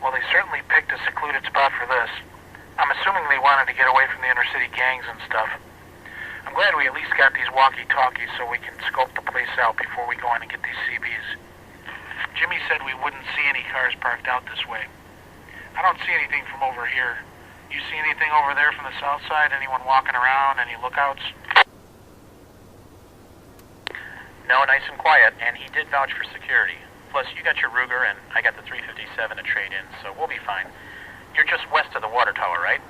Well, they certainly picked a secluded spot for this. I'm assuming they wanted to get away from the inner city gangs and stuff. I'm glad we at least got these walkie-talkies so we can scope the place out before we go in and get these CBs. Jimmy said we wouldn't see any cars parked out this way. I don't see anything from over here. You see anything over there from the south side? Anyone walking around? Any lookouts? No, nice and quiet, and he did vouch for security. Plus, you got your Ruger, and I got the 357 to trade in, so we'll be fine. You're just west of the water tower, right?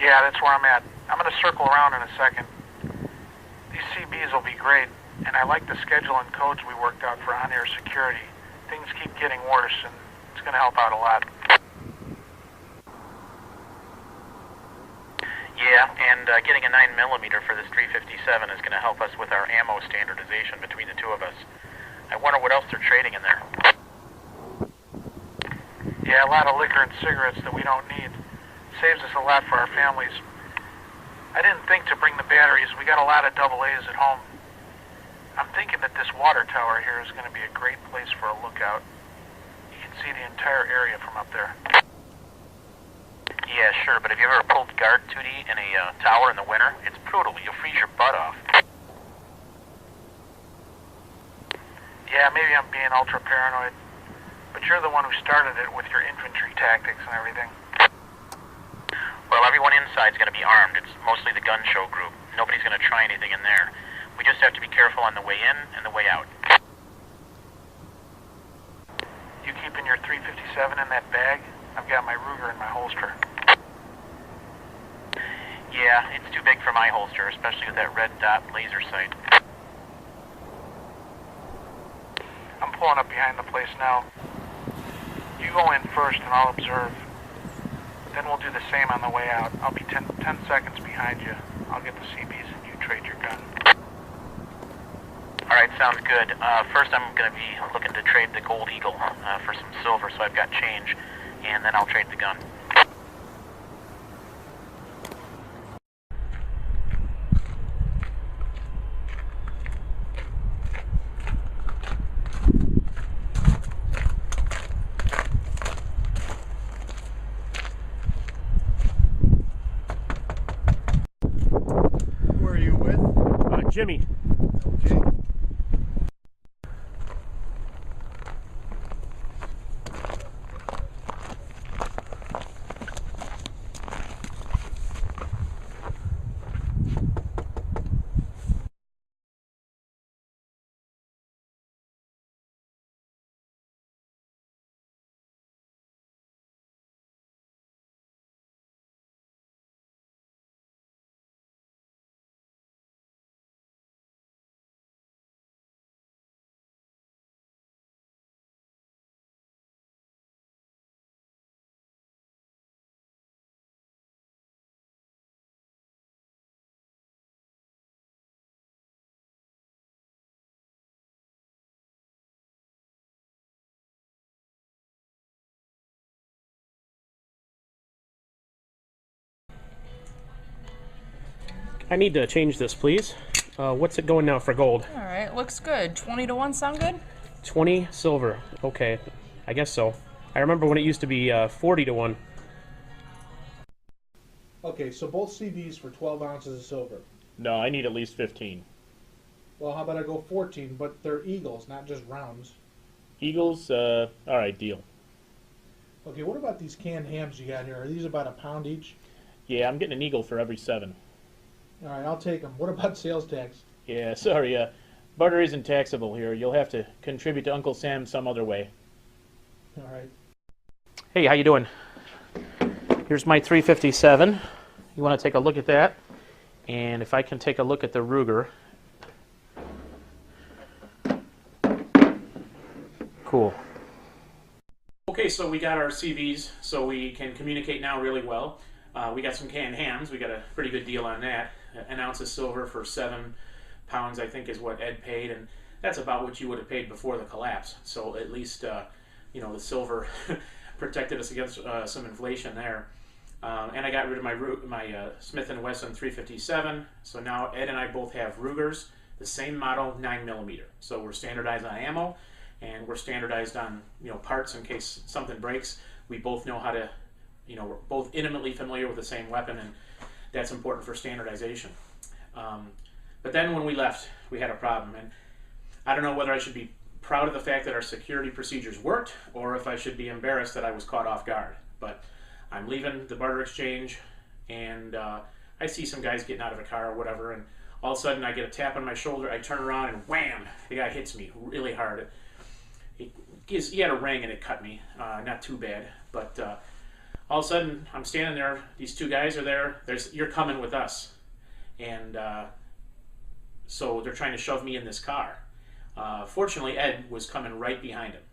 Yeah, that's where I'm at. I'm going to circle around in a second. These CBs will be great, and I like the schedule and codes we worked out for on-air security. Things keep getting worse, and it's going to help out a lot. Yeah, and getting a 9mm for this 357 is going to help us with our ammo standardization between the two of us. I wonder what else they're trading in there. Yeah, a lot of liquor and cigarettes that we don't need. Saves us a lot for our families. I didn't think to bring the batteries. We got a lot of AA's at home. I'm thinking that this water tower here is going to be a great place for a lookout. You can see the entire area from up there. Yeah, sure, but have you ever pulled guard duty in a tower in the winter? It's brutal. You'll freeze your butt off. Yeah, maybe I'm being ultra paranoid. But you're the one who started it with your infantry tactics and everything. Well, everyone inside's going to be armed. It's mostly the gun show group. Nobody's going to try anything in there. We just have to be careful on the way in and the way out. You keeping your 357 in that bag? I've got my Ruger in my holster. Yeah, it's too big for my holster, especially with that red dot laser sight. I'm pulling up behind the place now. You go in first and I'll observe. Then we'll do the same on the way out. I'll be 10 seconds behind you. I'll get the CBs and you trade your gun. Alright, sounds good. First I'm going to be looking to trade the Gold Eagle for some silver so I've got change, and then I'll trade the gun. Who are you with? Jimmy. Okay. I need to change this, please. What's it going now for gold? All right, looks good. 20 to 1 sound good? 20 silver. Okay, I guess so. I remember when it used to be 40 to 1. Okay, so both CBs for 12 ounces of silver. No, I need at least 15. Well, how about I go 14, but they're eagles, not just rounds. Eagles, alright, deal. Okay, what about these canned hams you got here? Are these about £1 each? Yeah, I'm getting an eagle for every 7. All right, I'll take them. What about sales tax? Yeah, sorry, barter isn't taxable here. You'll have to contribute to Uncle Sam some other way. All right. Hey, how you doing? Here's my 357. You want to take a look at that? And if I can take a look at the Ruger. Cool. Okay, so we got our CVs, so we can communicate now really well. We got some canned hams. We got a pretty good deal on that. An ounce of silver for 7 pounds, I think, is what Ed paid, and that's about what you would have paid before the collapse. So at least, you know, the silver protected us against some inflation there. And I got rid of my Smith & Wesson 357. So now Ed and I both have Rugers, the same model, 9mm. So we're standardized on ammo, and we're standardized on parts in case something breaks. We both know how to, we're both intimately familiar with the same weapon, and that's important for standardization. But then when we left, we had a problem, and I don't know whether I should be proud of the fact that our security procedures worked, or if I should be embarrassed that I was caught off guard. But I'm leaving the barter exchange, and I see some guys getting out of a car or whatever, and all of a sudden I get a tap on my shoulder. I turn around and wham! The guy hits me really hard. He had a ring and it cut me. Not too bad, but all of a sudden I'm standing there. These two guys are there. You're coming with us, and so they're trying to shove me in this car. Fortunately, Ed was coming right behind him.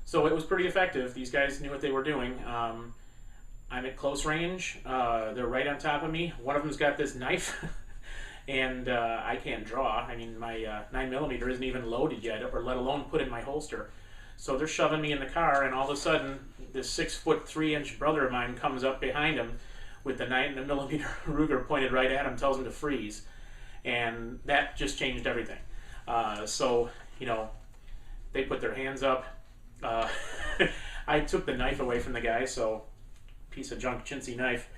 So it was pretty effective. These guys knew what they were doing. I'm at close range. They're right on top of me. One of them's got this knife, and I can't draw. I mean, my 9mm isn't even loaded yet, or let alone put in my holster. So they're shoving me in the car, and all of a sudden, this 6'3" brother of mine comes up behind him with the 9mm Ruger pointed right at him, tells him to freeze, and that just changed everything. So they put their hands up. I took the knife away from the guy, so piece of junk chintzy knife,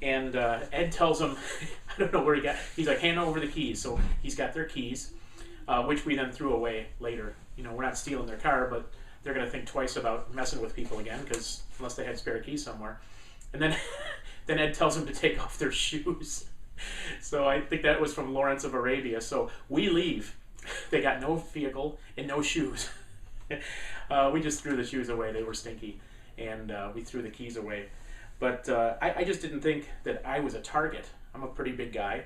and Ed tells him, I don't know where he got, he's like, hand over the keys. So he's got their keys, which we then threw away later. We're not stealing their car, but they're going to think twice about messing with people again, because unless they had spare keys somewhere. And then then Ed tells them to take off their shoes. So I think that was from Lawrence of Arabia. So we leave. They got no vehicle and no shoes. We just threw the shoes away. They were stinky, and we threw the keys away. But I just didn't think that I was a target. I'm a pretty big guy,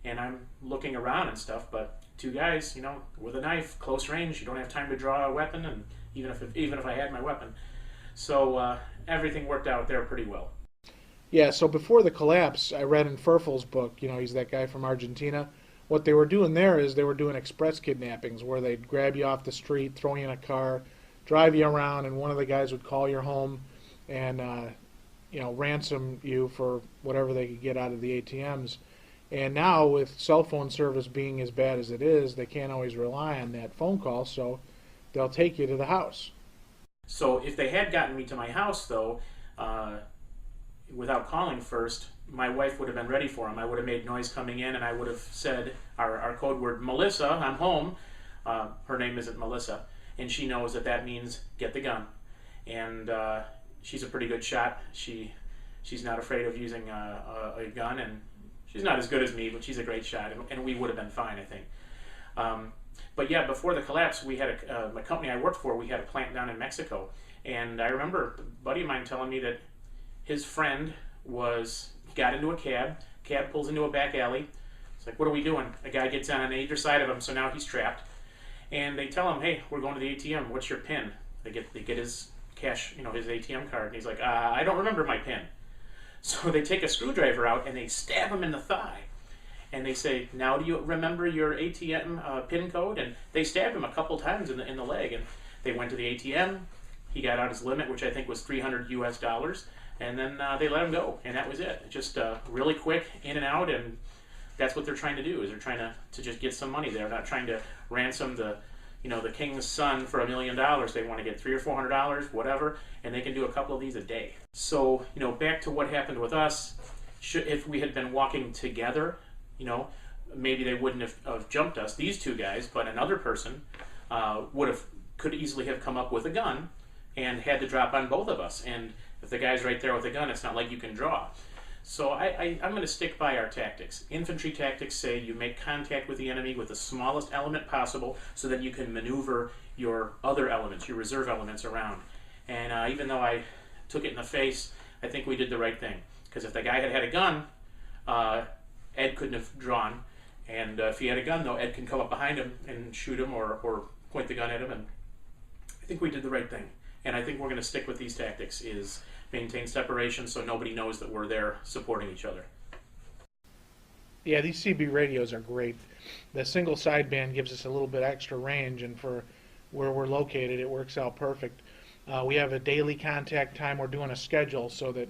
and I'm looking around and stuff, but two guys, with a knife, close range, you don't have time to draw a weapon, and even if I had my weapon. So everything worked out there pretty well. Yeah, so before the collapse, I read in Furfel's book, he's that guy from Argentina. What they were doing there is they were doing express kidnappings, where they'd grab you off the street, throw you in a car, drive you around, and one of the guys would call your home and ransom you for whatever they could get out of the ATMs. And now, with cell phone service being as bad as it is, they can't always rely on that phone call, so they'll take you to the house. So if they had gotten me to my house, though, without calling first, my wife would have been ready for them. I would have made noise coming in, and I would have said our code word, Melissa, I'm home. Her name isn't Melissa, and she knows that means get the gun. And she's a pretty good shot. She's not afraid of using a gun, and she's not as good as me, but she's a great shot, and we would have been fine, I think. But yeah, before the collapse, we had a company I worked for, we had a plant down in Mexico, and I remember a buddy of mine telling me that his friend got into a cab pulls into a back alley. It's like, what are we doing? A guy gets on either side of him, so now he's trapped. And they tell him, hey, we're going to the ATM. What's your PIN? They get his cash, his ATM card, and he's like, I don't remember my PIN. So they take a screwdriver out and they stab him in the thigh. And they say, now do you remember your ATM PIN code? And they stabbed him a couple times in the leg. And they went to the ATM. He got out his limit, which I think was $300 US. And then they let him go, and that was it. Just really quick, in and out, and that's what they're trying to do. Is they're trying to just get some money. They're not trying to ransom the king's son for $1 million. They want to get $300 or $400, whatever, and they can do a couple of these a day. So back to what happened with us. If we had been walking together, maybe they wouldn't have jumped us. These two guys, but another person could easily have come up with a gun and had to drop on both of us. And if the guy's right there with a gun, it's not like you can draw. So I'm going to stick by our tactics. Infantry tactics say you make contact with the enemy with the smallest element possible so that you can maneuver your other elements, your reserve elements around. And even though I took it in the face, I think we did the right thing. Because if the guy had a gun, Ed couldn't have drawn. And if he had a gun, though, Ed can come up behind him and shoot him or point the gun at him. And I think we did the right thing. And I think we're going to stick with these tactics, is maintain separation so nobody knows that we're there supporting each other. Yeah, these CB radios are great. The single sideband gives us a little bit extra range, and for where we're located, it works out perfect. We have a daily contact time. We're doing a schedule so that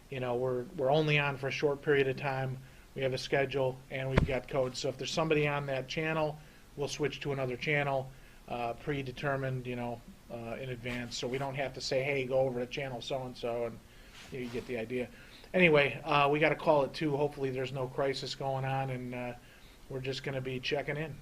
we're only on for a short period of time. We have a schedule, and we've got codes. So if there's somebody on that channel, we'll switch to another channel. predetermined, in advance, so we don't have to say, hey, go over to channel so-and-so, and you get the idea. Anyway, we got to call it 2. Hopefully there's no crisis going on, and we're just going to be checking in.